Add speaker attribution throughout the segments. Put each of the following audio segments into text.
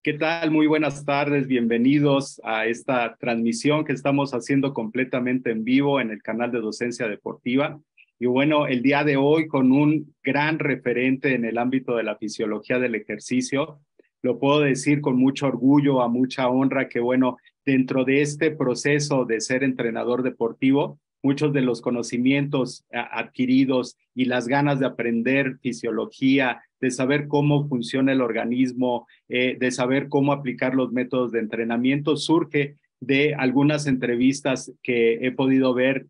Speaker 1: ¿Qué tal? Muy buenas tardes, bienvenidos a esta transmisión que estamos haciendo completamente en vivo en el canal de Docencia Deportiva. Y bueno, el día de hoy con un gran referente en el ámbito de la fisiología del ejercicio, lo puedo decir con mucho orgullo, a mucha honra, que bueno, dentro de este proceso de ser entrenador deportivo, muchos de los conocimientos adquiridos y las ganas de aprender fisiología, de saber cómo funciona el organismo, de saber cómo aplicar los métodos de entrenamiento, surge de algunas entrevistas que he podido ver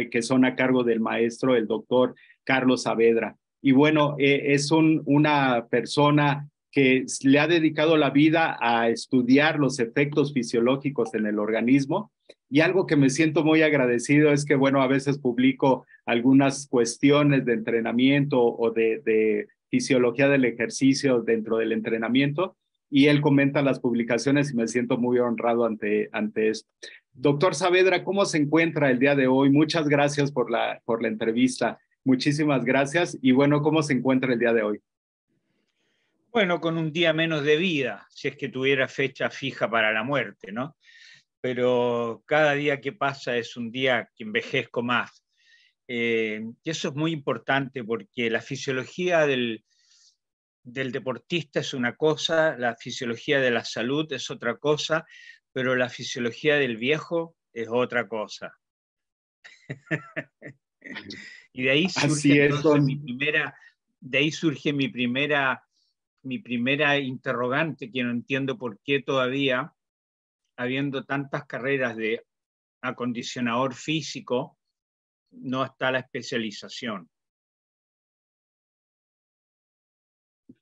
Speaker 1: que son a cargo del maestro, el doctor Carlos Saavedra. Y bueno, es una persona que le ha dedicado la vida a estudiar los efectos fisiológicos en el organismo. Y algo que me siento muy agradecido es que, bueno, a veces publico algunas cuestiones de entrenamiento o de fisiología del ejercicio dentro del entrenamiento, y él comenta las publicaciones y me siento muy honrado ante esto. Doctor Saavedra, ¿cómo se encuentra el día de hoy? Muchas gracias por la entrevista. Muchísimas gracias. Y bueno, ¿cómo se encuentra el día de hoy?
Speaker 2: Bueno, con un día menos de vida, si es que tuviera fecha fija para la muerte, ¿no? Pero cada día que pasa es un día que envejezco más. Y eso es muy importante porque la fisiología del deportista es una cosa, la fisiología de la salud es otra cosa, pero la fisiología del viejo es otra cosa. Y de ahí surge
Speaker 1: Así es,
Speaker 2: entonces
Speaker 1: don.
Speaker 2: mi primera interrogante, que no entiendo por qué todavía, habiendo tantas carreras de acondicionador físico, no está la especialización.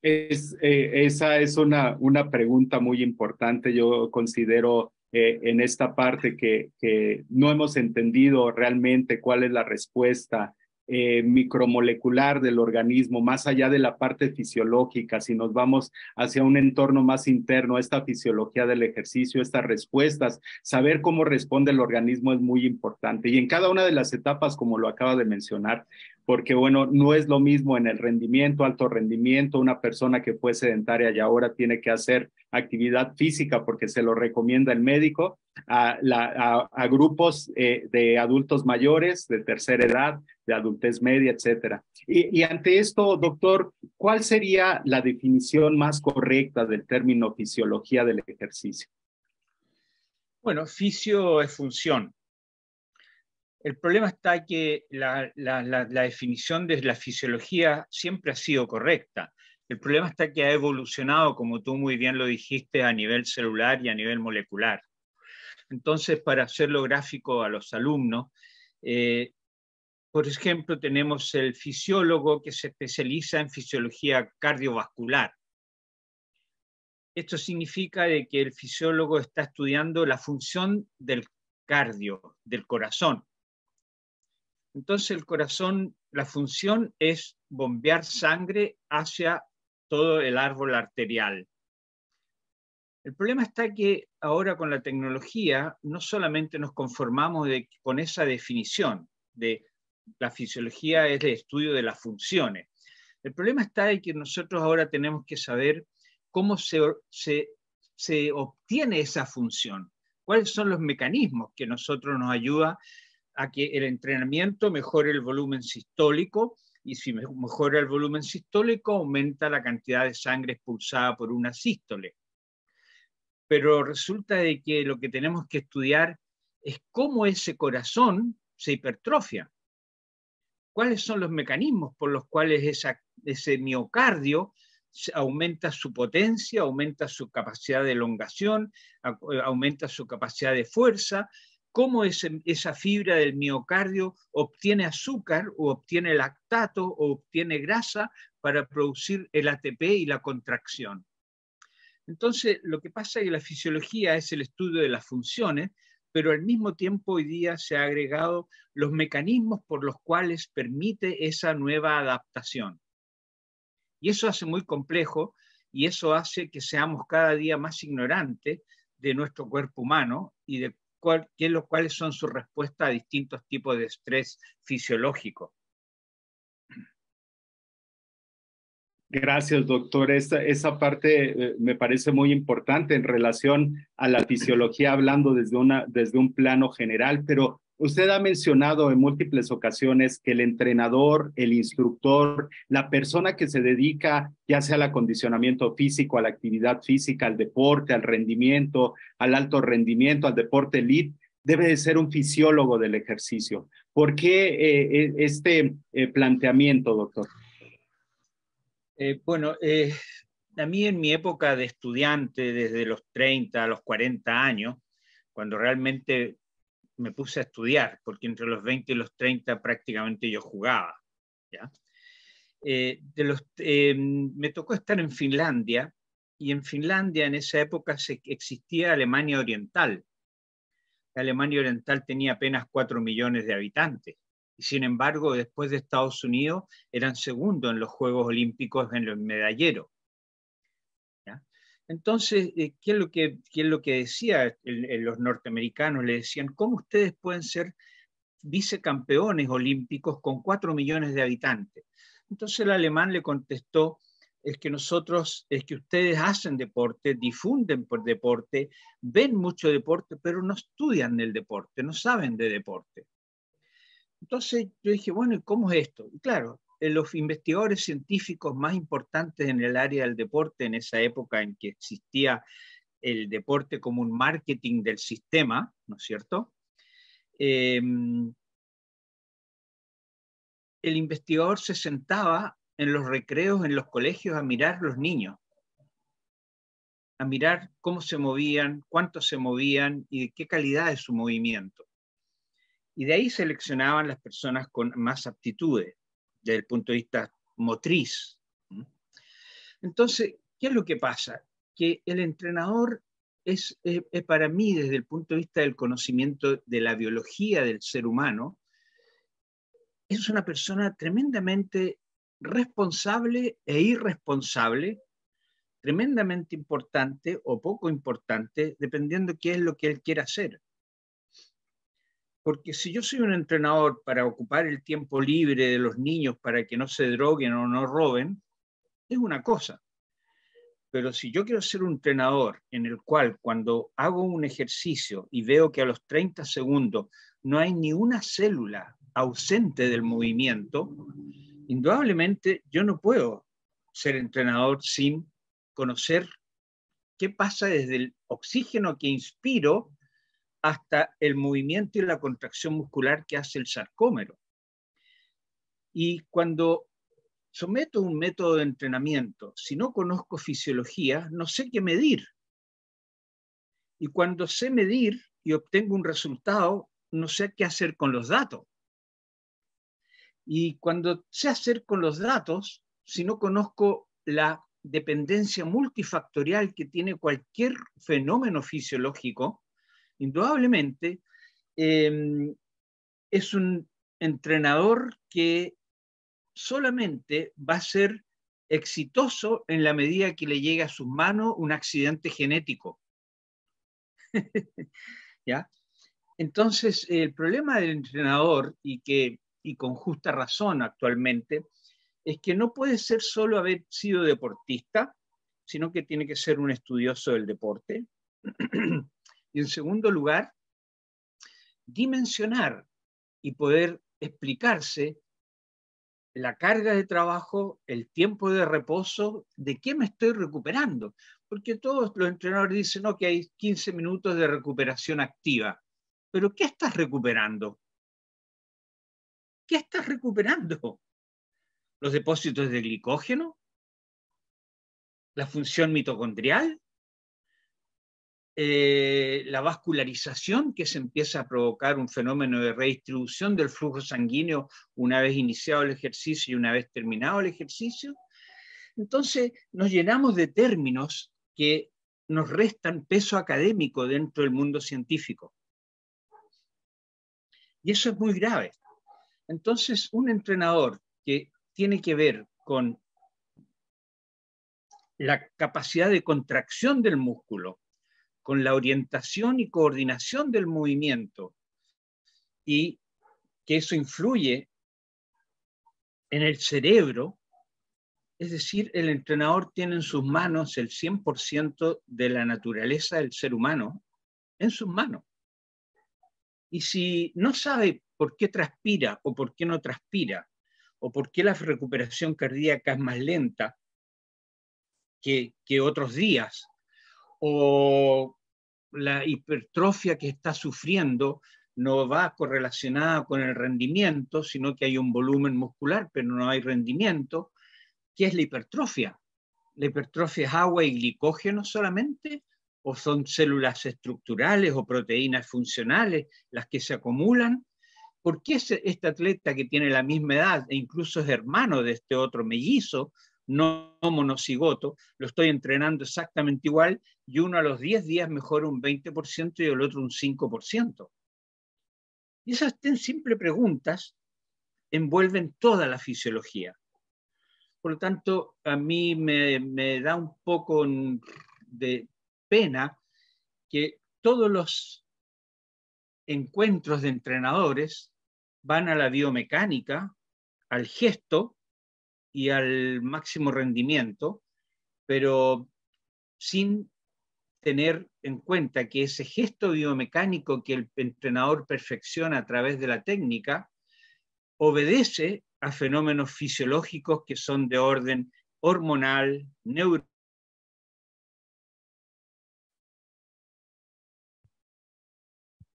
Speaker 1: Esa es una pregunta muy importante. Yo considero en esta parte que no hemos entendido realmente cuál es la respuesta micromolecular del organismo, más allá de la parte fisiológica. Si nos vamos hacia un entorno más interno, esta fisiología del ejercicio, estas respuestas, saber cómo responde el organismo es muy importante. Y en cada una de las etapas, como lo acaba de mencionar, porque bueno, no es lo mismo en el rendimiento, alto rendimiento, una persona que fue sedentaria y ahora tiene que hacer actividad física porque se lo recomienda el médico, a grupos de adultos mayores, de tercera edad, de adultez media, etcétera. Y ante esto, doctor, ¿cuál sería la definición más correcta del término fisiología del ejercicio?
Speaker 2: Bueno, fisio es función. El problema está que la definición de la fisiología siempre ha sido correcta. El problema está que ha evolucionado, como tú muy bien lo dijiste, a nivel celular y a nivel molecular. Entonces, para hacerlo gráfico a los alumnos, por ejemplo, tenemos el fisiólogo que se especializa en fisiología cardiovascular. Esto significa de que el fisiólogo está estudiando la función del cardio, del corazón. Entonces el corazón, la función es bombear sangre hacia todo el árbol arterial. El problema está que ahora con la tecnología no solamente nos conformamos con esa definición de la fisiología es el estudio de las funciones. El problema está en que nosotros ahora tenemos que saber cómo se obtiene esa función, cuáles son los mecanismos que nosotros nos ayudan a que el entrenamiento mejore el volumen sistólico, y si mejora el volumen sistólico, aumenta la cantidad de sangre expulsada por una sístole. Pero resulta de que lo que tenemos que estudiar es cómo ese corazón se hipertrofia. ¿Cuáles son los mecanismos por los cuales ese miocardio aumenta su potencia, aumenta su capacidad de elongación, aumenta su capacidad de fuerza? ¿Cómo esa fibra del miocardio obtiene azúcar o obtiene lactato o obtiene grasa para producir el ATP y la contracción? Entonces, lo que pasa es que la fisiología es el estudio de las funciones, pero al mismo tiempo hoy día se ha agregado los mecanismos por los cuales permite esa nueva adaptación. Y eso hace muy complejo y eso hace que seamos cada día más ignorantes de nuestro cuerpo humano y de cuáles son sus respuestas a distintos tipos de estrés fisiológico.
Speaker 1: Gracias, doctor. Esa parte me parece muy importante en relación a la fisiología, hablando desde un plano general, pero usted ha mencionado en múltiples ocasiones que el entrenador, el instructor, la persona que se dedica ya sea al acondicionamiento físico, a la actividad física, al deporte, al rendimiento, al alto rendimiento, al deporte elite, debe de ser un fisiólogo del ejercicio. ¿Por qué este planteamiento, doctor?
Speaker 2: Bueno, a mí en mi época de estudiante, desde los 30 a los 40 años, cuando realmente me puse a estudiar, porque entre los 20 y los 30 prácticamente yo jugaba, ¿ya? Me tocó estar en Finlandia, y en Finlandia en esa época existía Alemania Oriental. La Alemania Oriental tenía apenas 4 millones de habitantes. Y sin embargo, después de Estados Unidos, eran segundos en los Juegos Olímpicos en los medalleros. ¿Ya? Entonces, ¿qué es lo que decía los norteamericanos? Le decían, ¿cómo ustedes pueden ser vicecampeones olímpicos con 4 millones de habitantes? Entonces el alemán le contestó, es que ustedes hacen deporte, difunden por deporte, ven mucho deporte, pero no estudian el deporte, no saben de deporte. Entonces yo dije, bueno, ¿y cómo es esto? Y claro, los investigadores científicos más importantes en el área del deporte, en esa época en que existía el deporte como un marketing del sistema, ¿no es cierto? El investigador se sentaba en los recreos en los colegios a mirar los niños, a mirar cómo se movían, cuánto se movían y de qué calidad es su movimiento. Y de ahí seleccionaban las personas con más aptitudes desde el punto de vista motriz. Entonces, ¿qué es lo que pasa? Que el entrenador es para mí, desde el punto de vista del conocimiento de la biología del ser humano, es una persona tremendamente responsable e irresponsable, tremendamente importante o poco importante, dependiendo qué es lo que él quiera hacer. Porque si yo soy un entrenador para ocupar el tiempo libre de los niños para que no se droguen o no roben, es una cosa. Pero si yo quiero ser un entrenador en el cual cuando hago un ejercicio y veo que a los 30 segundos no hay ni una célula ausente del movimiento, indudablemente yo no puedo ser entrenador sin conocer qué pasa desde el oxígeno que inspiro hasta el movimiento y la contracción muscular que hace el sarcómero. Y cuando someto un método de entrenamiento, si no conozco fisiología, no sé qué medir. Y cuando sé medir y obtengo un resultado, no sé qué hacer con los datos. Y cuando sé hacer con los datos, si no conozco la dependencia multifactorial que tiene cualquier fenómeno fisiológico, indudablemente es un entrenador que solamente va a ser exitoso en la medida que le llegue a sus manos un accidente genético. ¿Ya? Entonces, el problema del entrenador, y con justa razón actualmente, es que no puede ser solo haber sido deportista, sino que tiene que ser un estudioso del deporte. Y en segundo lugar, dimensionar y poder explicarse la carga de trabajo, el tiempo de reposo, de qué me estoy recuperando. Porque todos los entrenadores dicen, no, que hay 15 minutos de recuperación activa. Pero ¿qué estás recuperando? ¿Qué estás recuperando? ¿Los depósitos de glicógeno? ¿La función mitocondrial? La vascularización, que se empieza a provocar un fenómeno de redistribución del flujo sanguíneo una vez iniciado el ejercicio y una vez terminado el ejercicio. Entonces nos llenamos de términos que nos restan peso académico dentro del mundo científico. Y eso es muy grave. Entonces, un entrenador que tiene que ver con la capacidad de contracción del músculo, con la orientación y coordinación del movimiento, y que eso influye en el cerebro, Es decir, el entrenador tiene en sus manos el 100% de la naturaleza del ser humano en sus manos. Y si no sabe por qué transpira o por qué no transpira, o por qué la recuperación cardíaca es más lenta que otros días, o la hipertrofia que está sufriendo no va correlacionada con el rendimiento, sino que hay un volumen muscular, pero no hay rendimiento. ¿Qué es la hipertrofia? ¿La hipertrofia es agua y glicógeno solamente? ¿O son células estructurales o proteínas funcionales las que se acumulan? ¿Por qué este atleta que tiene la misma edad e incluso es hermano de este otro mellizo, no monocigoto, lo estoy entrenando exactamente igual y uno a los 10 días mejora un 20% y el otro un 5%? Y esas simples preguntas envuelven toda la fisiología. Por lo tanto, a mí me da un poco de pena que todos los encuentros de entrenadores van a la biomecánica, al gesto y al máximo rendimiento, pero sin tener en cuenta que ese gesto biomecánico que el entrenador perfecciona a través de la técnica obedece a fenómenos fisiológicos que son de orden hormonal, neuro.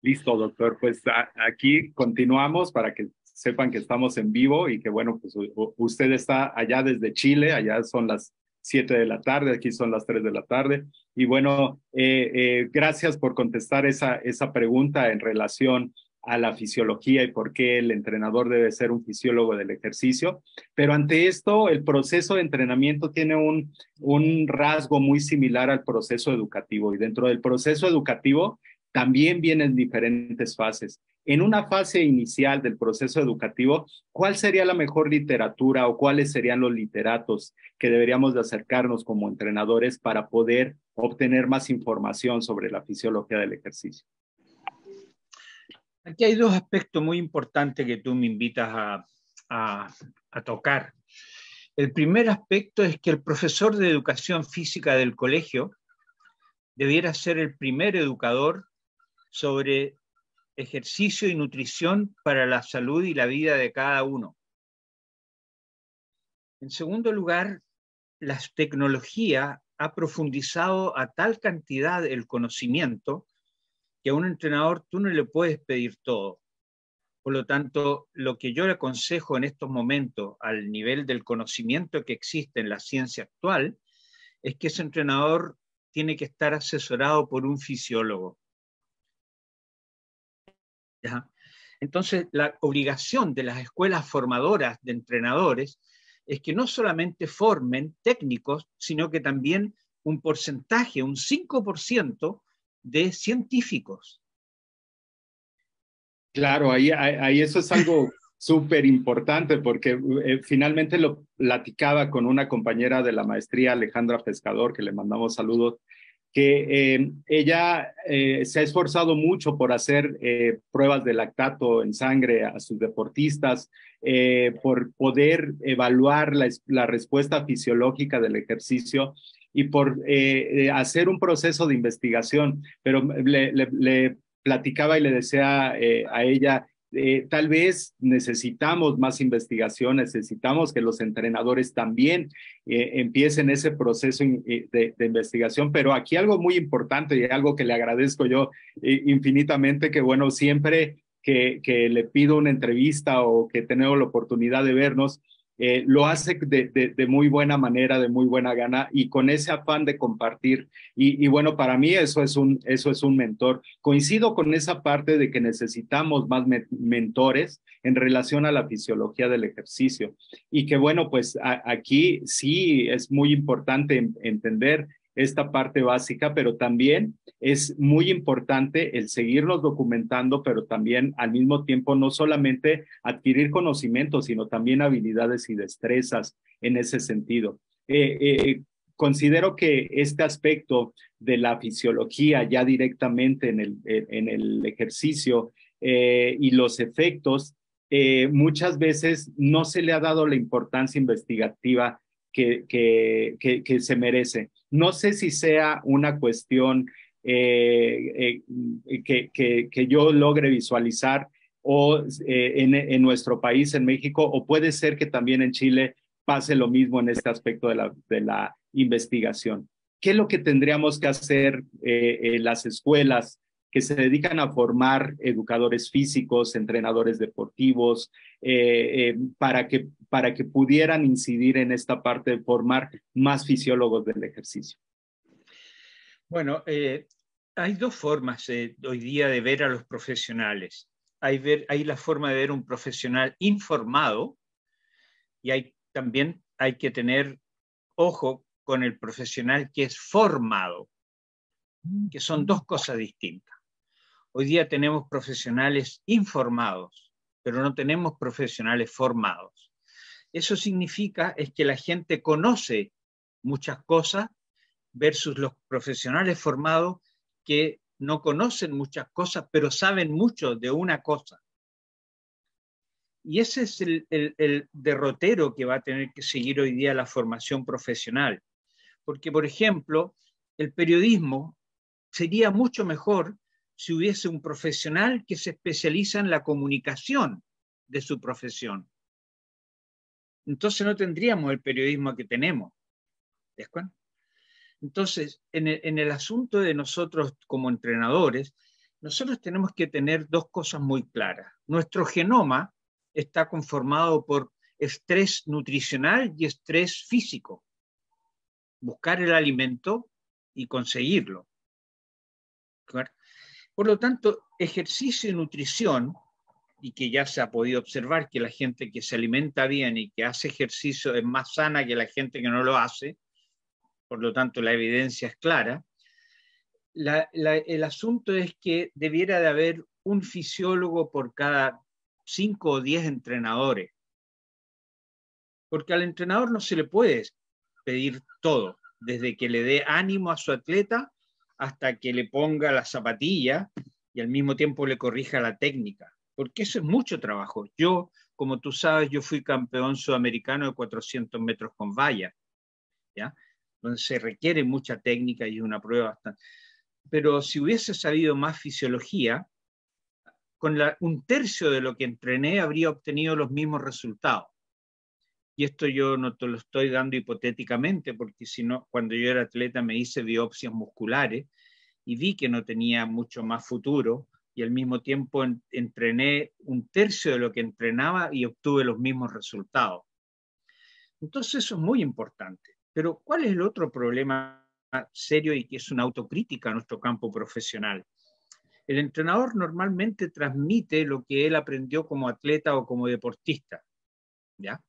Speaker 1: Listo, doctor. Pues aquí continuamos para que sepan que estamos en vivo y que, bueno, pues usted está allá desde Chile, allá son las 7 de la tarde, aquí son las 3 de la tarde. Y bueno, gracias por contestar esa pregunta en relación a la fisiología y por qué el entrenador debe ser un fisiólogo del ejercicio. Pero ante esto, el proceso de entrenamiento tiene un rasgo muy similar al proceso educativo. Y dentro del proceso educativo, también vienen diferentes fases. En una fase inicial del proceso educativo, ¿cuál sería la mejor literatura o cuáles serían los literatos que deberíamos de acercarnos como entrenadores para poder obtener más información sobre la fisiología del ejercicio?
Speaker 2: Aquí hay dos aspectos muy importantes que tú me invitas a tocar. El primer aspecto es que el profesor de educación física del colegio debiera ser el primer educador sobre ejercicio y nutrición para la salud y la vida de cada uno. En segundo lugar, la tecnología ha profundizado a tal cantidad el conocimiento que a un entrenador tú no le puedes pedir todo. Por lo tanto, lo que yo le aconsejo en estos momentos al nivel del conocimiento que existe en la ciencia actual es que ese entrenador tiene que estar asesorado por un fisiólogo. ¿Ya? Entonces, la obligación de las escuelas formadoras de entrenadores es que no solamente formen técnicos, sino que también un porcentaje, un 5% de científicos.
Speaker 1: Claro, ahí eso es algo súper importante porque finalmente lo platicaba con una compañera de la maestría, Alejandra Pescador, que le mandamos saludos, que ella se ha esforzado mucho por hacer pruebas de lactato en sangre a sus deportistas, por poder evaluar la respuesta fisiológica del ejercicio y por hacer un proceso de investigación, pero le platicaba y le decía a ella, tal vez necesitamos más investigación, necesitamos que los entrenadores también empiecen ese proceso de investigación, pero aquí algo muy importante y algo que le agradezco yo infinitamente, que bueno, siempre que le pido una entrevista o que tenemos la oportunidad de vernos, lo hace de muy buena manera, de muy buena gana y con ese afán de compartir. Y bueno, para mí eso es un mentor. Coincido con esa parte de que necesitamos más mentores en relación a la fisiología del ejercicio. Y que bueno, pues aquí sí es muy importante entender esta parte básica, pero también es muy importante el seguirnos documentando, pero también al mismo tiempo no solamente adquirir conocimientos, sino también habilidades y destrezas en ese sentido. Considero que este aspecto de la fisiología ya directamente en el ejercicio y los efectos, muchas veces no se le ha dado la importancia investigativa que se merece. No sé si sea una cuestión que yo logre visualizar o en nuestro país, en México, o puede ser que también en Chile pase lo mismo en este aspecto de la investigación. ¿Qué es lo que tendríamos que hacer en las escuelas que se dedican a formar educadores físicos, entrenadores deportivos, para que pudieran incidir en esta parte de formar más fisiólogos del ejercicio?
Speaker 2: Bueno, hay dos formas hoy día de ver a los profesionales. Hay la forma de ver un profesional informado y también hay que tener ojo con el profesional que es formado, que son dos cosas distintas. Hoy día tenemos profesionales informados, pero no tenemos profesionales formados. Eso significa es que la gente conoce muchas cosas versus los profesionales formados que no conocen muchas cosas, pero saben mucho de una cosa. Y ese es el derrotero que va a tener que seguir hoy día la formación profesional. Porque, por ejemplo, el periodismo sería mucho mejor si hubiese un profesional que se especializa en la comunicación de su profesión. Entonces no tendríamos el periodismo que tenemos. ¿De acuerdo? Entonces, en el asunto de nosotros como entrenadores, nosotros tenemos que tener dos cosas muy claras. Nuestro genoma está conformado por estrés nutricional y estrés físico. Buscar el alimento y conseguirlo. Por lo tanto, ejercicio y nutrición, y que ya se ha podido observar que la gente que se alimenta bien y que hace ejercicio es más sana que la gente que no lo hace, por lo tanto la evidencia es clara. El asunto es que debiera de haber un fisiólogo por cada 5 o 10 entrenadores, porque al entrenador no se le puede pedir todo, desde que le dé ánimo a su atleta hasta que le ponga la zapatilla y al mismo tiempo le corrija la técnica, porque eso es mucho trabajo. Yo, como tú sabes, yo fui campeón sudamericano de 400 metros con valla, ¿ya? Donde se requiere mucha técnica y es una prueba bastante. Pero si hubiese sabido más fisiología, con un tercio de lo que entrené habría obtenido los mismos resultados. Y esto yo no te lo estoy dando hipotéticamente, porque si no, cuando yo era atleta me hice biopsias musculares y vi que no tenía mucho más futuro y al mismo tiempo entrené un tercio de lo que entrenaba y obtuve los mismos resultados. Entonces eso es muy importante. Pero ¿cuál es el otro problema serio y que es una autocrítica a nuestro campo profesional? El entrenador normalmente transmite lo que él aprendió como atleta o como deportista, ¿ya?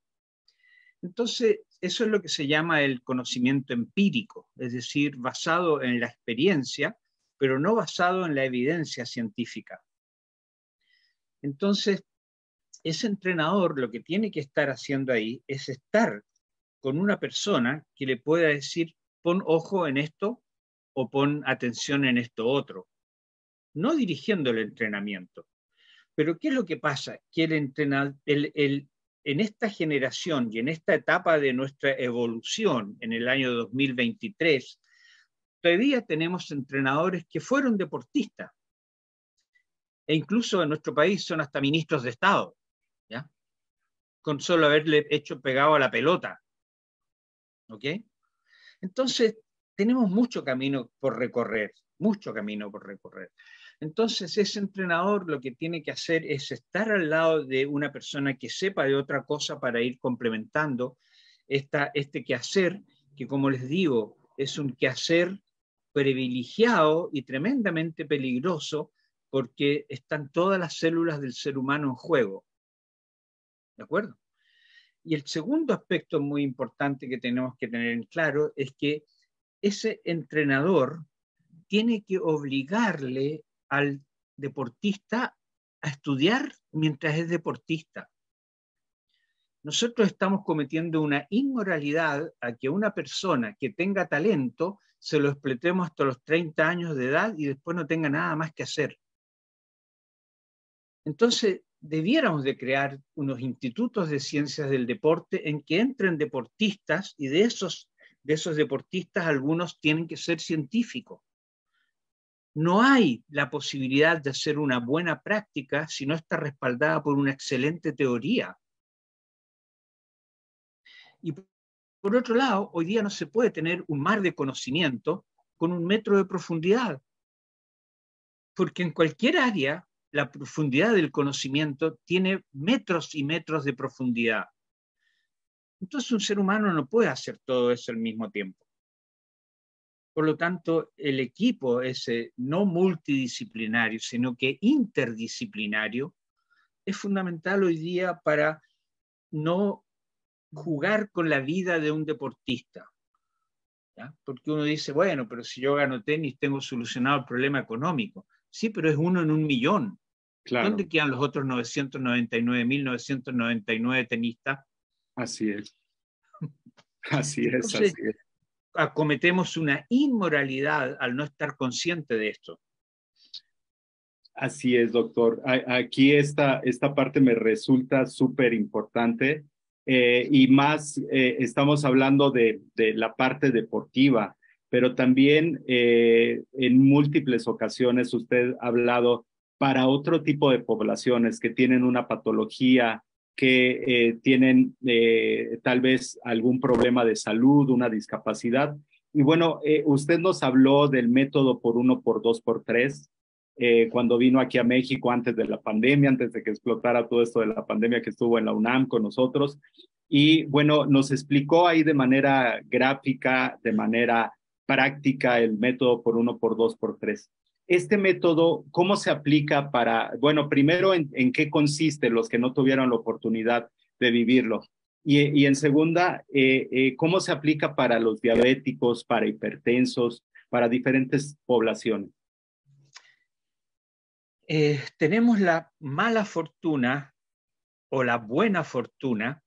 Speaker 2: Entonces, eso es lo que se llama el conocimiento empírico, es decir, basado en la experiencia, pero no basado en la evidencia científica. Entonces, ese entrenador lo que tiene que estar haciendo ahí es estar con una persona que le pueda decir, pon ojo en esto o pon atención en esto otro, no dirigiendo el entrenamiento. Pero ¿qué es lo que pasa? Que en esta generación y en esta etapa de nuestra evolución en el año 2023, todavía tenemos entrenadores que fueron deportistas e incluso en nuestro país son hasta ministros de Estado, ¿ya? Con solo haberle hecho pegado a la pelota. ¿Ok? Entonces, tenemos mucho camino por recorrer, mucho camino por recorrer. Entonces, ese entrenador lo que tiene que hacer es estar al lado de una persona que sepa de otra cosa para ir complementando este quehacer, que como les digo, es un quehacer privilegiado y tremendamente peligroso porque están todas las células del ser humano en juego. ¿De acuerdo? Y el segundo aspecto muy importante que tenemos que tener en claro es que ese entrenador tiene que obligarle al deportista a estudiar mientras es deportista. Nosotros estamos cometiendo una inmoralidad a que una persona que tenga talento se lo explotemos hasta los 30 años de edad y después no tenga nada más que hacer. Entonces, debiéramos de crear unos institutos de ciencias del deporte en que entren deportistas, y de esos deportistas algunos tienen que ser científicos. No hay la posibilidad de hacer una buena práctica si no está respaldada por una excelente teoría. Y por otro lado, hoy día no se puede tener un mar de conocimiento con 1 metro de profundidad, porque en cualquier área la profundidad del conocimiento tiene metros y metros de profundidad. Entonces un ser humano no puede hacer todo eso al mismo tiempo. Por lo tanto, el equipo ese no multidisciplinario, sino que interdisciplinario, es fundamental hoy día para no jugar con la vida de un deportista. ¿Ya? Porque uno dice, bueno, pero si yo gano tenis tengo solucionado el problema económico. Sí, pero es 1 en 1 millón.
Speaker 1: Claro.
Speaker 2: ¿Dónde quedan los otros 999.999 tenistas?
Speaker 1: Así es. Así es,
Speaker 2: Entonces,
Speaker 1: así es.
Speaker 2: acometemos una inmoralidad al no estar consciente de esto.
Speaker 1: Así es, doctor. Aquí esta parte me resulta súper importante y más estamos hablando de la parte deportiva, pero también en múltiples ocasiones usted ha hablado para otro tipo de poblaciones que tienen una patología, que tienen tal vez algún problema de salud, una discapacidad. Y bueno, usted nos habló del método por 1, por 2, por 3. Cuando vino aquí a México antes de la pandemia, antes de que explotara todo esto de la pandemia, que estuvo en la UNAM con nosotros. Y bueno, nos explicó ahí de manera gráfica, de manera práctica, el método por 1, por 2, por 3. Este método, ¿cómo se aplica para, bueno, primero, en qué consiste los que no tuvieron la oportunidad de vivirlo? Y en segunda, ¿cómo se aplica para los diabéticos, para hipertensos, para diferentes poblaciones?
Speaker 2: Tenemos la mala fortuna o la buena fortuna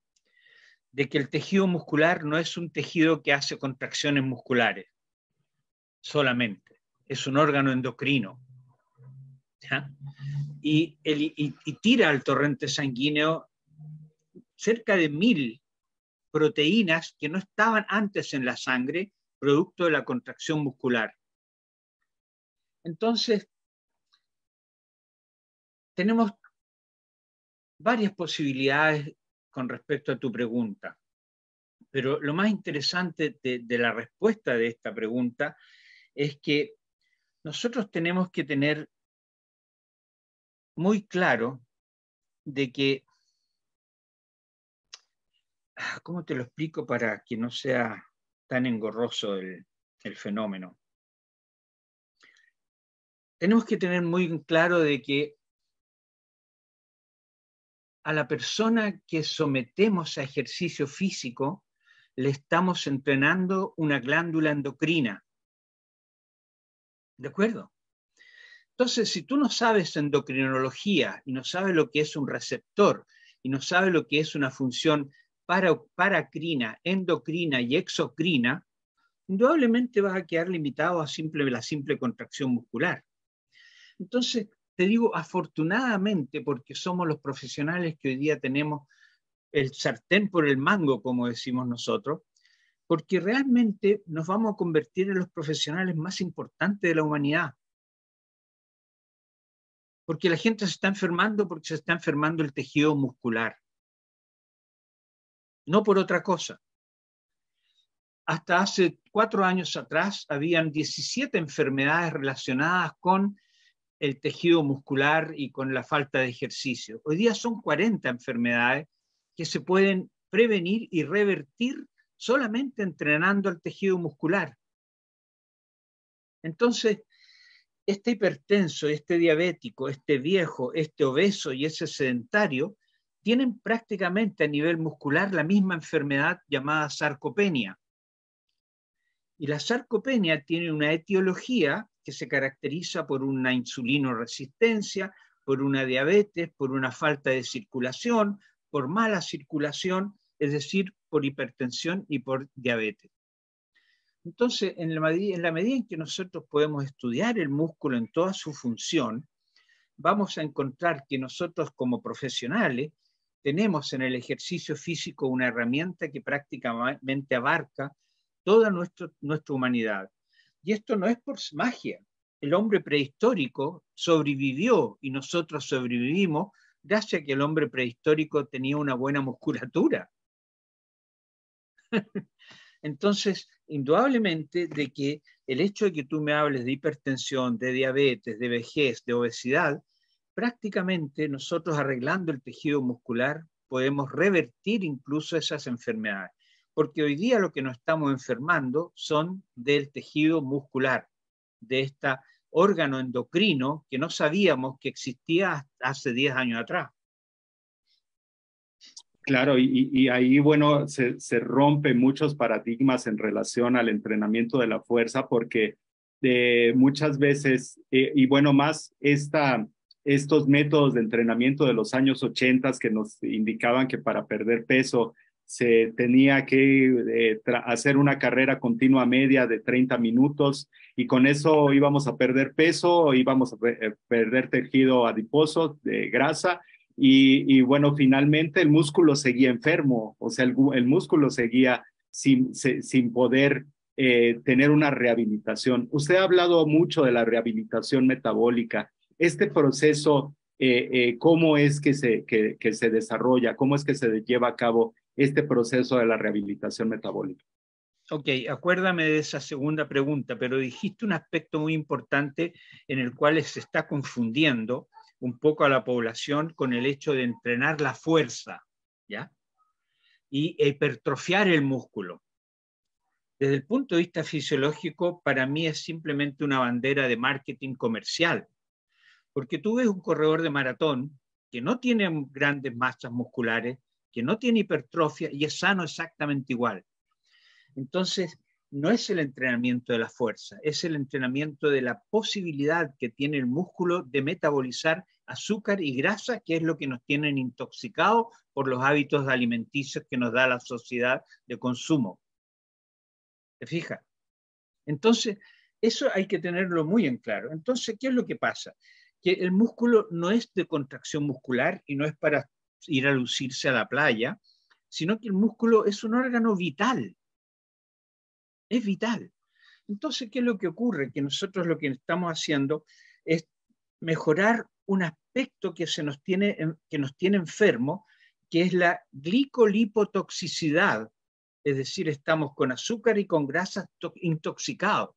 Speaker 2: de que el tejido muscular no es un tejido que hace contracciones musculares solamente, es un órgano endocrino. ¿Ya? Y tira al torrente sanguíneo cerca de 1000 proteínas que no estaban antes en la sangre, producto de la contracción muscular. Entonces, tenemos varias posibilidades con respecto a tu pregunta, pero lo más interesante de la respuesta de esta pregunta es que nosotros tenemos que tener muy claro de que, ¿cómo te lo explico para que no sea tan engorroso el fenómeno? Tenemos que tener muy claro de que a la persona que sometemos a ejercicio físico le estamos entrenando una glándula endocrina. ¿De acuerdo? Entonces, si tú no sabes endocrinología y no sabes lo que es un receptor y no sabes lo que es una función paracrina, endocrina y exocrina, indudablemente vas a quedar limitado a la simple contracción muscular. Entonces, te digo afortunadamente, porque somos los profesionales que hoy día tenemos el sartén por el mango, como decimos nosotros, porque realmente nos vamos a convertir en los profesionales más importantes de la humanidad. Porque la gente se está enfermando porque se está enfermando el tejido muscular. No por otra cosa. Hasta hace 4 años atrás habían 17 enfermedades relacionadas con el tejido muscular y con la falta de ejercicio. Hoy día son 40 enfermedades que se pueden prevenir y revertir solamente entrenando el tejido muscular. Entonces, este hipertenso, este diabético, este viejo, este obeso y ese sedentario tienen prácticamente a nivel muscular la misma enfermedad llamada sarcopenia. Y la sarcopenia tiene una etiología que se caracteriza por una insulinoresistencia, por una diabetes, por una falta de circulación, por mala circulación, es decir, por hipertensión y por diabetes. Entonces, en la medida en que nosotros podemos estudiar el músculo en toda su función, vamos a encontrar que nosotros como profesionales tenemos en el ejercicio físico una herramienta que prácticamente abarca toda nuestra humanidad. Y esto no es por magia. El hombre prehistórico sobrevivió y nosotros sobrevivimos gracias a que el hombre prehistórico tenía una buena musculatura. Entonces, indudablemente de que el hecho de que tú me hables de hipertensión, de diabetes, de vejez, de obesidad, prácticamente nosotros arreglando el tejido muscular podemos revertir incluso esas enfermedades. Porque hoy día lo que nos estamos enfermando son del tejido muscular, de este órgano endocrino que no sabíamos que existía hace 10 años atrás.
Speaker 1: Claro, y ahí, bueno, se rompen muchos paradigmas en relación al entrenamiento de la fuerza, porque muchas veces, y bueno, más estos métodos de entrenamiento de los años 80 que nos indicaban que para perder peso se tenía que hacer una carrera continua media de 30 minutos y con eso íbamos a perder peso, íbamos a perder tejido adiposo, de grasa. Y bueno, finalmente el músculo seguía enfermo, o sea, el músculo seguía sin poder tener una rehabilitación. Usted ha hablado mucho de la rehabilitación metabólica. Este proceso, ¿cómo es que se desarrolla? ¿Cómo es que se lleva a cabo este proceso de la rehabilitación metabólica?
Speaker 2: Ok, acuérdame de esa segunda pregunta, pero dijiste un aspecto muy importante en el cual se está confundiendo un poco a la población con el hecho de entrenar la fuerza, ¿ya? Y hipertrofiar el músculo. Desde el punto de vista fisiológico, para mí es simplemente una bandera de marketing comercial, porque tú ves un corredor de maratón que no tiene grandes masas musculares, que no tiene hipertrofia y es sano exactamente igual. Entonces, no es el entrenamiento de la fuerza, es el entrenamiento de la posibilidad que tiene el músculo de metabolizar azúcar y grasa, que es lo que nos tienen intoxicados por los hábitos alimenticios que nos da la sociedad de consumo. ¿Te fijas? Entonces, eso hay que tenerlo muy en claro. Entonces, ¿qué es lo que pasa? Que el músculo no es de contracción muscular y no es para ir a lucirse a la playa, sino que el músculo es un órgano vital. Es vital. Entonces, ¿qué es lo que ocurre? Que nosotros lo que estamos haciendo es mejorar un aspecto que nos tiene enfermo, que es la glicolipotoxicidad. Es decir, estamos con azúcar y con grasas intoxicados.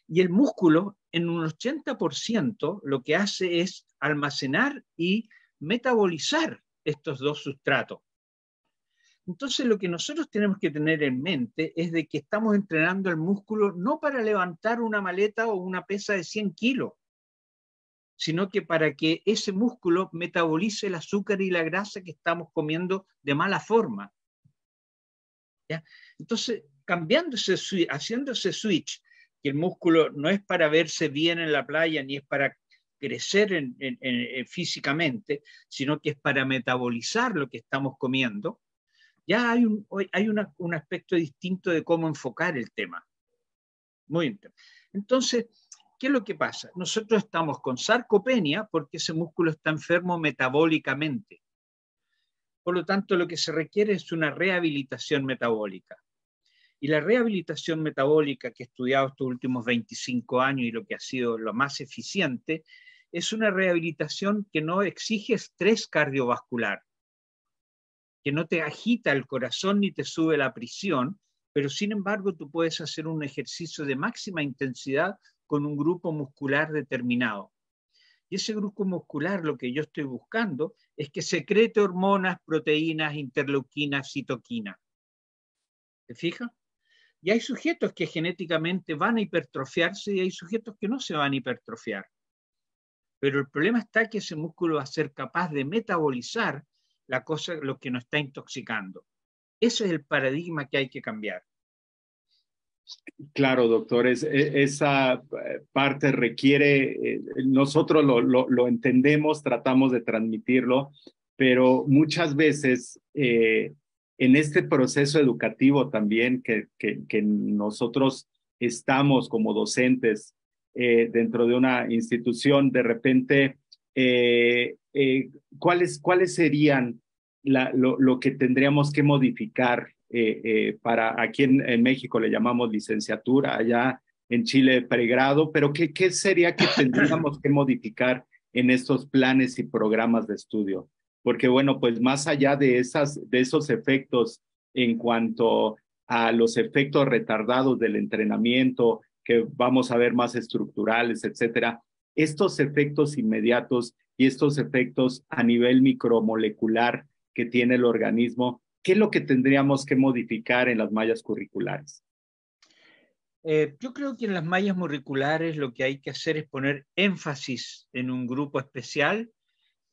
Speaker 2: Y el músculo, en un 80%, lo que hace es almacenar y metabolizar estos dos sustratos. Entonces, lo que nosotros tenemos que tener en mente es de que estamos entrenando el músculo no para levantar una maleta o una pesa de 100 kilos, sino que para que ese músculo metabolice el azúcar y la grasa que estamos comiendo de mala forma. ¿Ya? Entonces, haciendo ese switch, que el músculo no es para verse bien en la playa ni es para crecer físicamente, sino que es para metabolizar lo que estamos comiendo, ya hay un aspecto distinto de cómo enfocar el tema. Muy bien. Entonces, ¿qué es lo que pasa? Nosotros estamos con sarcopenia porque ese músculo está enfermo metabólicamente. Por lo tanto, lo que se requiere es una rehabilitación metabólica. Y la rehabilitación metabólica que he estudiado estos últimos 25 años y lo que ha sido lo más eficiente, es una rehabilitación que no exige estrés cardiovascular, que no te agita el corazón ni te sube la presión, pero sin embargo tú puedes hacer un ejercicio de máxima intensidad con un grupo muscular determinado. Y ese grupo muscular lo que yo estoy buscando es que secrete hormonas, proteínas, interleuquinas, citoquinas. ¿Te fijas? Y hay sujetos que genéticamente van a hipertrofiarse y hay sujetos que no se van a hipertrofiar. Pero el problema está que ese músculo va a ser capaz de metabolizar lo que nos está intoxicando. Ese es el paradigma que hay que cambiar.
Speaker 1: Claro, doctor, esa parte requiere, nosotros lo entendemos, tratamos de transmitirlo, pero muchas veces en este proceso educativo también que nosotros estamos como docentes dentro de una institución, de repente ¿cuáles serían lo que tendríamos que modificar para, aquí en México le llamamos licenciatura, allá en Chile pregrado, pero qué sería que tendríamos que modificar en estos planes y programas de estudio? Porque bueno, pues más allá de esos efectos en cuanto a los efectos retardados del entrenamiento, que vamos a ver más estructurales, etcétera, estos efectos inmediatos y estos efectos a nivel micromolecular que tiene el organismo, ¿qué es lo que tendríamos que modificar en las mallas curriculares?
Speaker 2: Yo creo que en las mallas curriculares lo que hay que hacer es poner énfasis en un grupo especial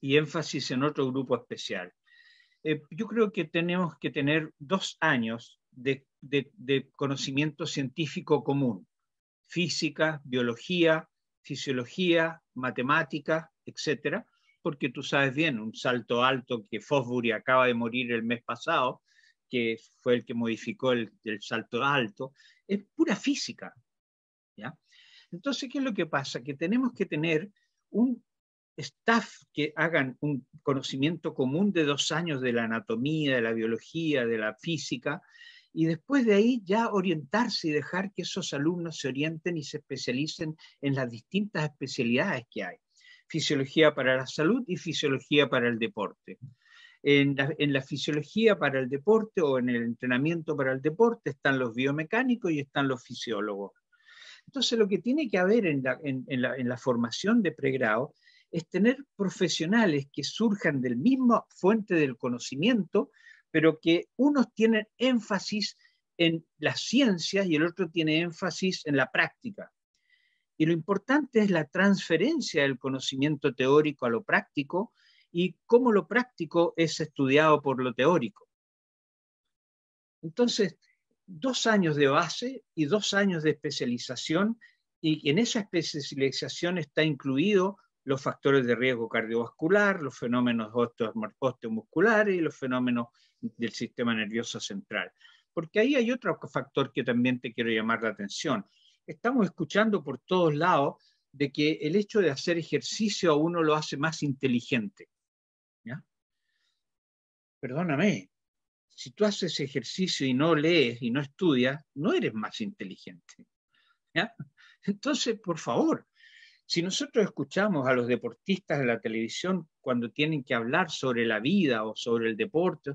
Speaker 2: y énfasis en otro grupo especial. Yo creo que tenemos que tener 2 años de conocimiento científico común: física, biología, fisiología, matemática, etcétera, porque tú sabes bien, un salto alto, que Fosbury acaba de morir el mes pasado, que fue el que modificó el salto alto, es pura física, ¿ya? Entonces, ¿qué es lo que pasa? Que tenemos que tener un staff que hagan un conocimiento común de 2 años de la anatomía, de la biología, de la física, y después de ahí ya orientarse y dejar que esos alumnos se orienten y se especialicen en las distintas especialidades que hay: fisiología para la salud y fisiología para el deporte. En la fisiología para el deporte o en el entrenamiento para el deporte están los biomecánicos y están los fisiólogos. Entonces, lo que tiene que haber en la formación de pregrado es tener profesionales que surjan del mismo fuente del conocimiento, pero que unos tienen énfasis en las ciencias y el otro tiene énfasis en la práctica. Y lo importante es la transferencia del conocimiento teórico a lo práctico y cómo lo práctico es estudiado por lo teórico. Entonces, 2 años de base y 2 años de especialización, y en esa especialización está incluido los factores de riesgo cardiovascular, los fenómenos osteomusculares y los fenómenos del sistema nervioso central. Porque ahí hay otro factor que también te quiero llamar la atención. Estamos escuchando por todos lados de que el hecho de hacer ejercicio a uno lo hace más inteligente, ¿ya? Perdóname, si tú haces ejercicio y no lees y no estudias, no eres más inteligente, ¿ya? Entonces, por favor, si nosotros escuchamos a los deportistas de la televisión cuando tienen que hablar sobre la vida o sobre el deporte,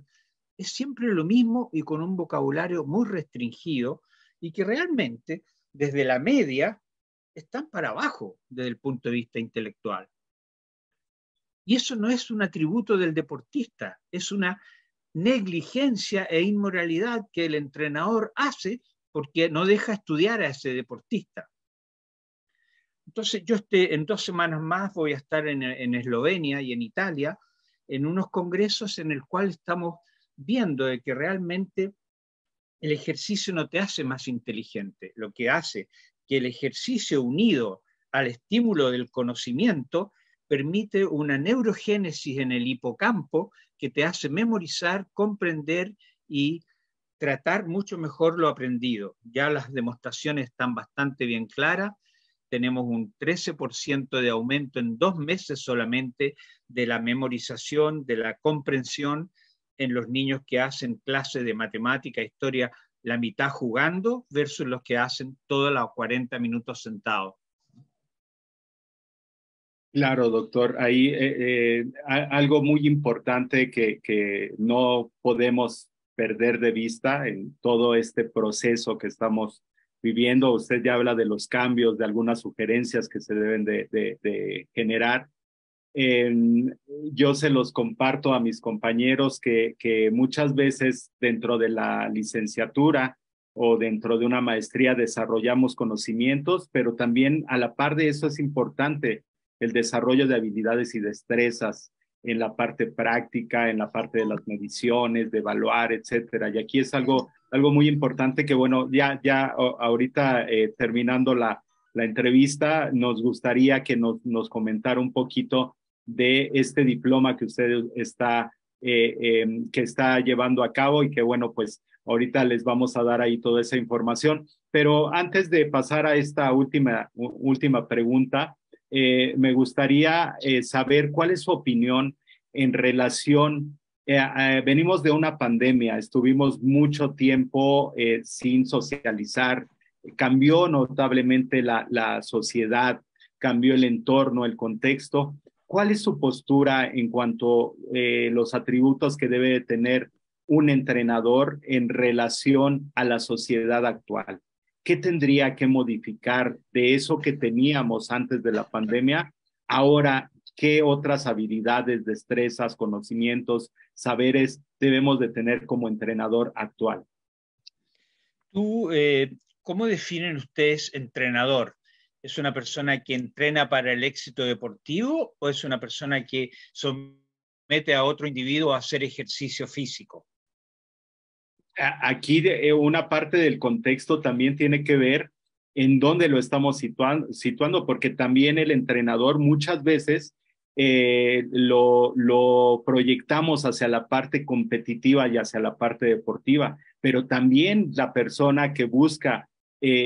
Speaker 2: es siempre lo mismo y con un vocabulario muy restringido, y que realmente desde la media están para abajo desde el punto de vista intelectual. Y eso no es un atributo del deportista, es una negligencia e inmoralidad que el entrenador hace porque no deja estudiar a ese deportista. Entonces, yo en 2 semanas más voy a estar en Eslovenia y en Italia en unos congresos en el cual estamos viendo de que realmente el ejercicio no te hace más inteligente. Lo que hace que el ejercicio unido al estímulo del conocimiento permite una neurogénesis en el hipocampo que te hace memorizar, comprender y tratar mucho mejor lo aprendido. Ya las demostraciones están bastante bien claras. Tenemos un 13% de aumento en 2 meses solamente de la memorización, de la comprensión en los niños que hacen clases de matemática, historia, la mitad jugando versus los que hacen todos los 40 minutos sentados.
Speaker 1: Claro, doctor. Ahí algo muy importante que no podemos perder de vista en todo este proceso que estamos viviendo. Usted ya habla de los cambios, de algunas sugerencias que se deben de generar. Eh, yo se los comparto a mis compañeros que muchas veces dentro de la licenciatura o dentro de una maestría desarrollamos conocimientos, pero también a la par de eso es importante el desarrollo de habilidades y destrezas en la parte práctica, en la parte de las mediciones, de evaluar, etcétera. Y aquí es algo muy importante que, bueno, ya ahorita terminando la entrevista, nos gustaría que nos comentara un poquito de este diploma que usted que está llevando a cabo y que, bueno, pues ahorita les vamos a dar ahí toda esa información. Pero antes de pasar a esta última pregunta, me gustaría saber cuál es su opinión en relación, venimos de una pandemia, estuvimos mucho tiempo sin socializar, cambió notablemente la sociedad, cambió el entorno, el contexto. ¿Cuál es su postura en cuanto a los atributos que debe tener un entrenador en relación a la sociedad actual? ¿Qué tendría que modificar de eso que teníamos antes de la pandemia? Ahora, ¿qué otras habilidades, destrezas, conocimientos, saberes debemos de tener como entrenador actual?
Speaker 2: Tú, ¿cómo definen ustedes entrenador? ¿Es una persona que entrena para el éxito deportivo o es una persona que somete a otro individuo a hacer ejercicio físico?
Speaker 1: Aquí una parte del contexto también tiene que ver en dónde lo estamos situando, porque también el entrenador muchas veces lo proyectamos hacia la parte competitiva y hacia la parte deportiva, pero también la persona que busca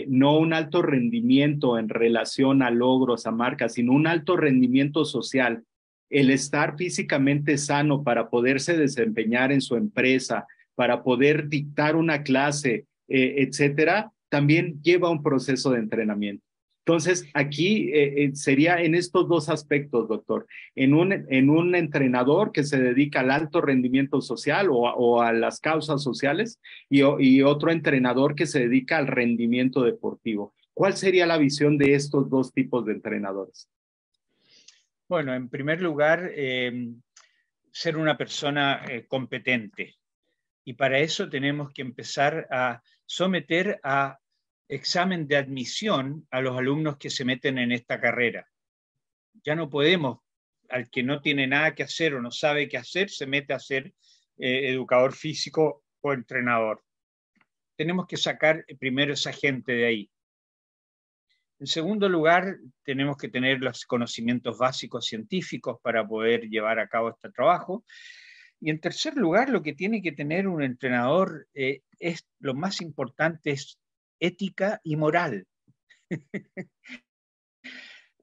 Speaker 1: no un alto rendimiento en relación a logros, a marcas, sino un alto rendimiento social, el estar físicamente sano para poderse desempeñar en su empresa, para poder dictar una clase, etcétera, también lleva un proceso de entrenamiento. Entonces, aquí sería en estos dos aspectos, doctor, en un entrenador que se dedica al alto rendimiento social o a las causas sociales y otro entrenador que se dedica al rendimiento deportivo. ¿Cuál sería la visión de estos dos tipos de entrenadores?
Speaker 2: Bueno, en primer lugar, ser una persona competente. Y para eso tenemos que empezar a someter a examen de admisión a los alumnos que se meten en esta carrera. Ya no podemos, al que no tiene nada que hacer o no sabe qué hacer, se mete a ser educador físico o entrenador. Tenemos que sacar primero esa gente de ahí. En segundo lugar, tenemos que tener los conocimientos básicos científicos para poder llevar a cabo este trabajo. Y en tercer lugar, lo que tiene que tener un entrenador es lo más importante, es ética y moral.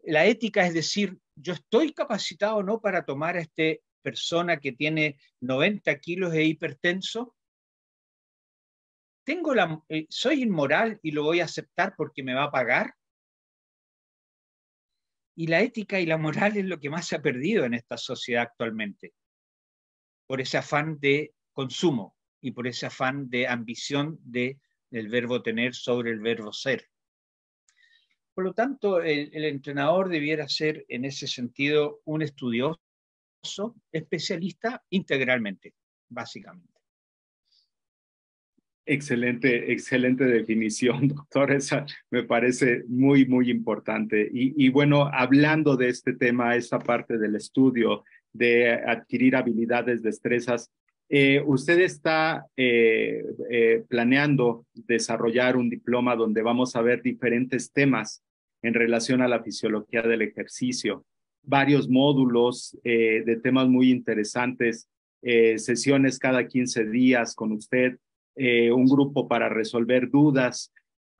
Speaker 2: La ética es decir, yo estoy capacitado o no para tomar a esta persona que tiene 90 kilos e hipertenso. Soy inmoral y lo voy a aceptar porque me va a pagar. Y la ética y la moral es lo que más se ha perdido en esta sociedad actualmente, por ese afán de consumo y por ese afán de ambición del verbo tener sobre el verbo ser. Por lo tanto, el entrenador debiera ser en ese sentido un estudioso, especialista integralmente, básicamente.
Speaker 1: Excelente, excelente definición, doctor. Esa me parece muy, muy importante. Y bueno, hablando de este tema, esta parte del estudio, de adquirir habilidades, destrezas, usted está planeando desarrollar un diploma donde vamos a ver diferentes temas en relación a la fisiología del ejercicio, varios módulos de temas muy interesantes, sesiones cada 15 días con usted, un grupo para resolver dudas.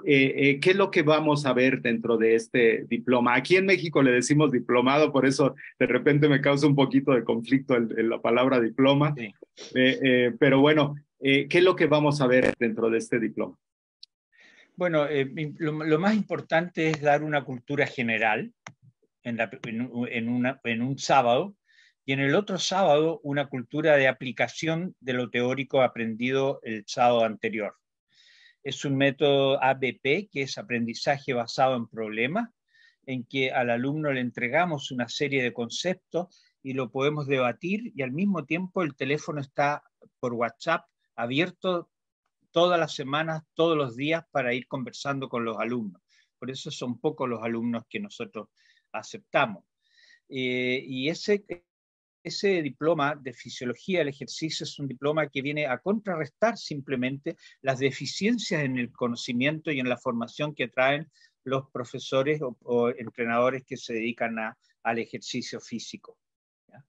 Speaker 1: ¿Qué es lo que vamos a ver dentro de este diploma? Aquí en México le decimos diplomado, por eso de repente me causa un poquito de conflicto la palabra diploma.
Speaker 2: Sí.
Speaker 1: Pero bueno, ¿qué es lo que vamos a ver dentro de este diploma?
Speaker 2: Bueno, lo más importante es dar una cultura general en un sábado y en el otro sábado una cultura de aplicación de lo teórico aprendido el sábado anterior. Es un método ABP, que es aprendizaje basado en problemas, en que al alumno le entregamos una serie de conceptos y lo podemos debatir y al mismo tiempo el teléfono está por WhatsApp abierto todas las semanas, todos los días para ir conversando con los alumnos. Por eso son pocos los alumnos que nosotros aceptamos. Y ese diploma de fisiología del ejercicio es un diploma que viene a contrarrestar simplemente las deficiencias en el conocimiento y en la formación que traen los profesores o entrenadores que se dedican al ejercicio físico. ¿Ya?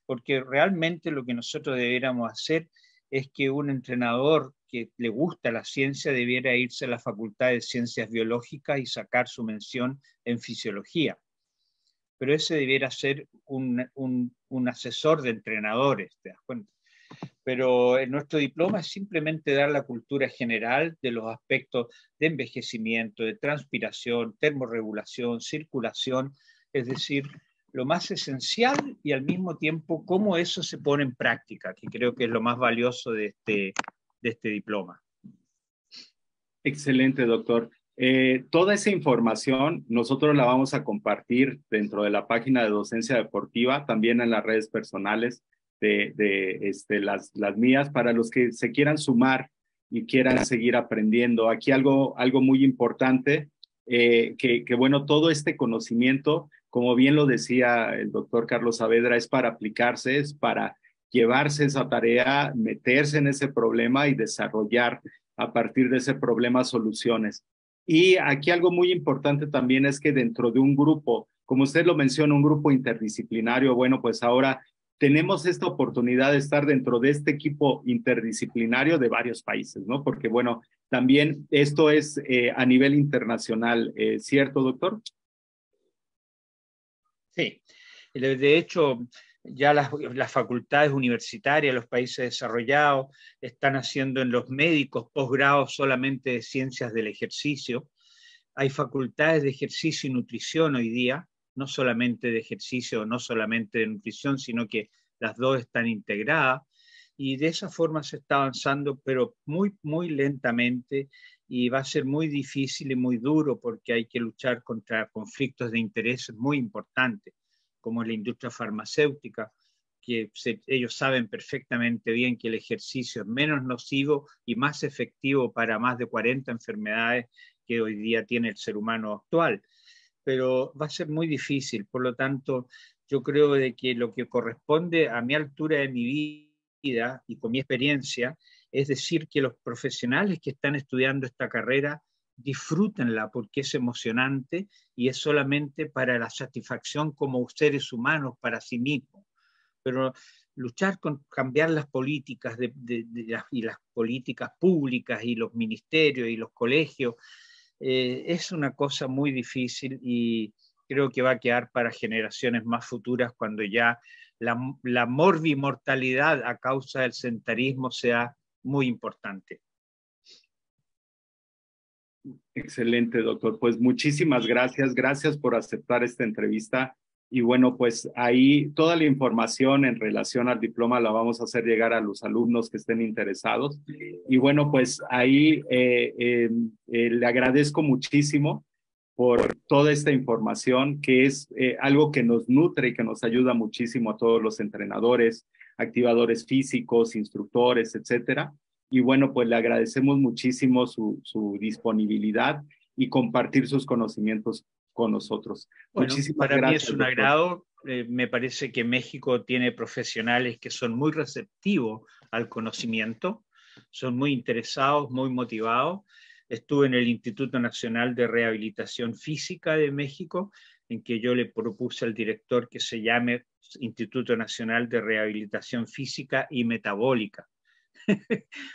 Speaker 2: Porque realmente lo que nosotros debiéramos hacer es que un entrenador que le gusta la ciencia debiera irse a la Facultad de Ciencias Biológicas y sacar su mención en fisiología. pero ese debiera ser un asesor de entrenadores, ¿te das cuenta? Pero en nuestro diploma es simplemente dar la cultura general de los aspectos de envejecimiento, de transpiración, termorregulación, circulación, es decir, lo más esencial y al mismo tiempo cómo eso se pone en práctica, que creo que es lo más valioso de este diploma.
Speaker 1: Excelente, doctor. Toda esa información nosotros la vamos a compartir dentro de la página de Docencia Deportiva, también en las redes personales las mías, para los que se quieran sumar y quieran seguir aprendiendo. Aquí algo muy importante, que bueno, todo este conocimiento, como bien lo decía el doctor Carlos Saavedra, es para aplicarse, es para llevarse esa tarea, meterse en ese problema y desarrollar a partir de ese problema soluciones. Y aquí algo muy importante también es que dentro de un grupo, como usted lo menciona, un grupo interdisciplinario, bueno, pues ahora tenemos esta oportunidad de estar dentro de este equipo interdisciplinario de varios países, ¿no? Porque, bueno, también esto es a nivel internacional, ¿cierto, doctor?
Speaker 2: Sí, de hecho, ya las facultades universitarias, los países desarrollados, están haciendo en los médicos posgrados solamente de ciencias del ejercicio. Hay facultades de ejercicio y nutrición hoy día, no solamente de ejercicio, no solamente de nutrición, sino que las dos están integradas. Y de esa forma se está avanzando, pero muy, muy lentamente, y va a ser muy difícil y muy duro porque hay que luchar contra conflictos de intereses muy importantes, como la industria farmacéutica, que ellos saben perfectamente bien que el ejercicio es menos nocivo y más efectivo para más de 40 enfermedades que hoy día tiene el ser humano actual. Pero va a ser muy difícil, por lo tanto, yo creo de que lo que corresponde a mi altura de mi vida y con mi experiencia, es decir, que los profesionales que están estudiando esta carrera disfrútenla porque es emocionante y es solamente para la satisfacción como seres humanos para sí mismos. Pero luchar con cambiar las políticas y las políticas públicas y los ministerios y los colegios es una cosa muy difícil y creo que va a quedar para generaciones más futuras cuando ya la morbimortalidad a causa del sedentarismo sea muy importante.
Speaker 1: Excelente, doctor. Pues muchísimas gracias. Gracias por aceptar esta entrevista. Y bueno, pues ahí toda la información en relación al diploma la vamos a hacer llegar a los alumnos que estén interesados. Y bueno, pues ahí le agradezco muchísimo por toda esta información, que es algo que nos nutre y que nos ayuda muchísimo a todos los entrenadores, activadores físicos, instructores, etcétera. Y bueno, pues le agradecemos muchísimo su disponibilidad y compartir sus conocimientos con nosotros.
Speaker 2: Bueno,
Speaker 1: Muchísimas
Speaker 2: para mí es
Speaker 1: gracias,
Speaker 2: un
Speaker 1: doctor.
Speaker 2: agrado. Me parece que México tiene profesionales que son muy receptivos al conocimiento, son muy interesados, muy motivados. Estuve en el Instituto Nacional de Rehabilitación Física de México, en que yo le propuse al director que se llame Instituto Nacional de Rehabilitación Física y Metabólica.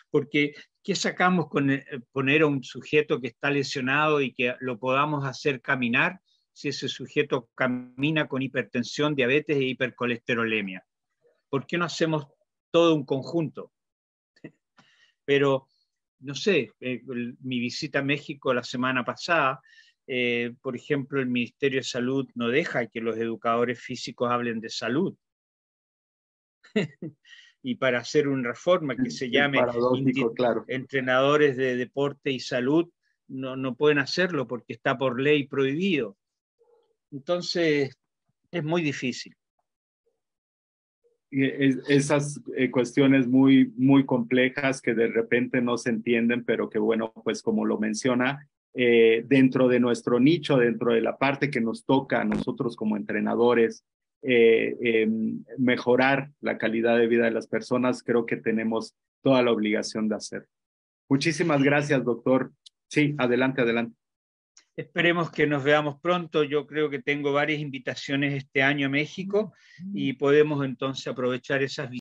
Speaker 2: Porque, ¿qué sacamos con poner a un sujeto que está lesionado y que lo podamos hacer caminar si ese sujeto camina con hipertensión, diabetes e hipercolesterolemia? ¿Por qué no hacemos todo un conjunto? Pero, no sé, mi visita a México la semana pasada, por ejemplo, el Ministerio de Salud no deja que los educadores físicos hablen de salud. Y para hacer una reforma que se
Speaker 1: Es
Speaker 2: llame
Speaker 1: paradójico, claro.
Speaker 2: entrenadores de deporte y salud, no pueden hacerlo porque está por ley prohibido. Entonces, es muy difícil.
Speaker 1: Esas cuestiones muy complejas que de repente no se entienden, pero que bueno, pues como lo menciona, dentro de nuestro nicho, dentro de la parte que nos toca a nosotros como entrenadores, mejorar la calidad de vida de las personas, creo que tenemos toda la obligación de hacer. Muchísimas gracias, doctor. Sí, adelante, adelante.
Speaker 2: Esperemos que nos veamos pronto. Yo creo que tengo varias invitaciones este año a México y podemos entonces aprovechar esas visitas